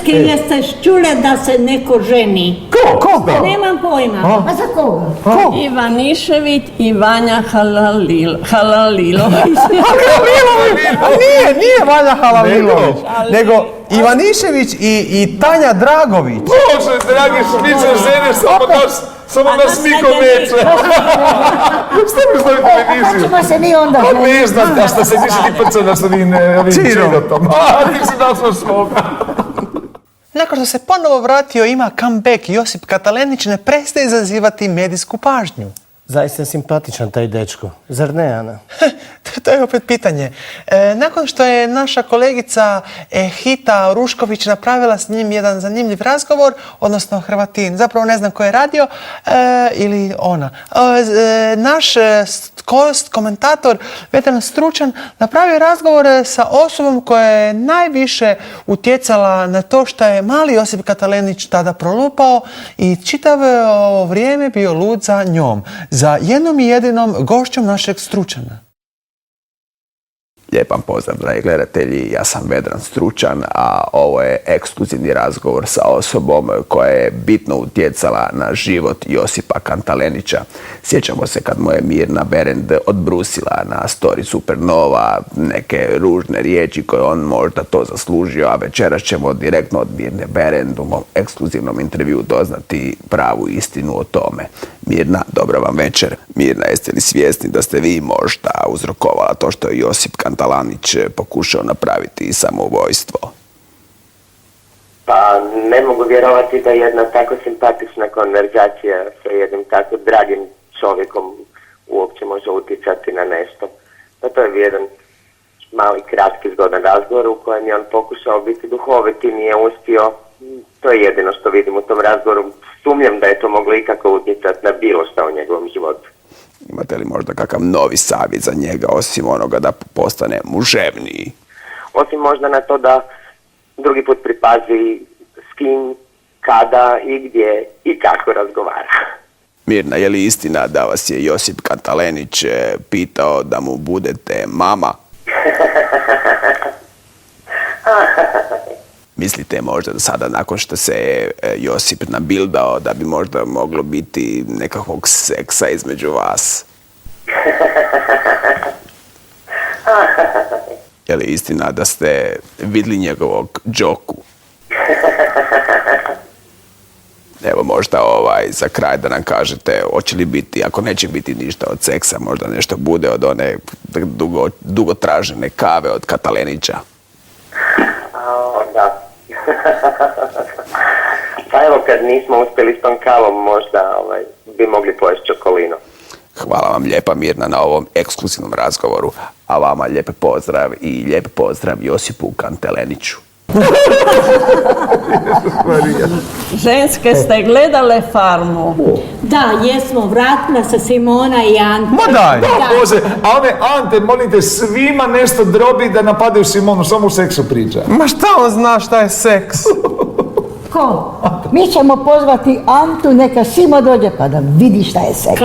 ženske jeste čule da se neko ženi? Ko? Nemam pojma. A za koga? Ivanišević i Vanja Halalilović. Halalilović! Nije Vanja Halalilović, nego Ivanišević i Tanja Dragović. Bože, dragi, mi se žene, samo nas niko neće. Šta mi znaju televiziju? Ćemo se mi onda... Pa ne znam, a šta se nisi ti prcana sa ovim čirotom. A, ti si našla svoga. Nakon što se ponovo vratio ima comeback, Josip Katalenić ne prestaje izazivati medijsku pažnju. Zaista simpatičan taj dečko, zar ne, Ana? To je opet pitanje. Nakon što je naša kolegica Hita Rušković napravila s njim jedan zanimljiv razgovor, odnosno Hrvatin, zapravo ne znam ko je radio, ili ona. Naš komentator, Vedan Stručan, napravio razgovor sa osobom koja je najviše utjecala na to što je mali Josip Katalenić tada prolupao i čitavo ovo vrijeme bio lud za njom, za jednom i jedinom gošćom našeg Stručana. Lijep vam pozdrav, dragi gledatelji, ja sam Vedran Stručan, a ovo je ekskluzivni razgovor sa osobom koja je bitno utjecala na život Josipa Katalenića. Sjećamo se kad mu je Mirna Berend odbrusila na story Supernova neke ružne riječi koje on možda to zaslužio, a večeras ćemo direktno od Mirne Berend u mom ekskluzivnom intervju doznati pravu istinu o tome. Mirna, dobra vam večer. Mirna, jeste li svjesni da ste vi možda uzrokovala to što je Josip Katalenić pokušao napraviti samoubojstvo? Pa ne mogu vjerovati da jedna tako simpatična konverzacija sa jednim tako dragim čovjekom uopće može utjecati na nešto. Pa to je jedan mali, kratki, zgodan razgovor u kojem je on pokušao biti duhovit i nije uspio. To je jedino što vidim u tom razgovoru. Sumnjam da je to moglo ikako utjecati na bilo što u njegovom životu. Imate li možda kakav novi savjet za njega, osim onoga da postane muževniji? Osim možda na to da drugi put pripazi s kim, kada i gdje i kako razgovara. Mirna, je li istina da vas je Josip Katalenić pitao da mu budete mama? Mislite možda da sada nakon što se Josip nabildao da bi možda moglo biti nekakvog seksa između vas? Je li istina da ste vidjeli njegovog džoku? Evo možda za kraj da nam kažete hoće li biti, ako neće biti ništa od seksa, možda nešto bude od one dugotražene kave od Katalenića. Da. Pa evo kad nismo uspjeli s tom kavom možda bi mogli pojesti čokolino. Hvala vam lijepa Mirna na ovom ekskluzivnom razgovoru, a vama lijep pozdrav i lijep pozdrav Josipu Kataleniću. Ženske ste gledale Farmu? Da, jesmo, vratila se Simona i Ante. Ma daj! Da. Bože, a one Ante, molim te, svima nešto drobi da napadaju Simonu, samo u seksu priča. Ma šta on zna šta je seks? Ko? Mi ćemo pozvati Antu, neka Simo dođe pa da vidi šta je seks.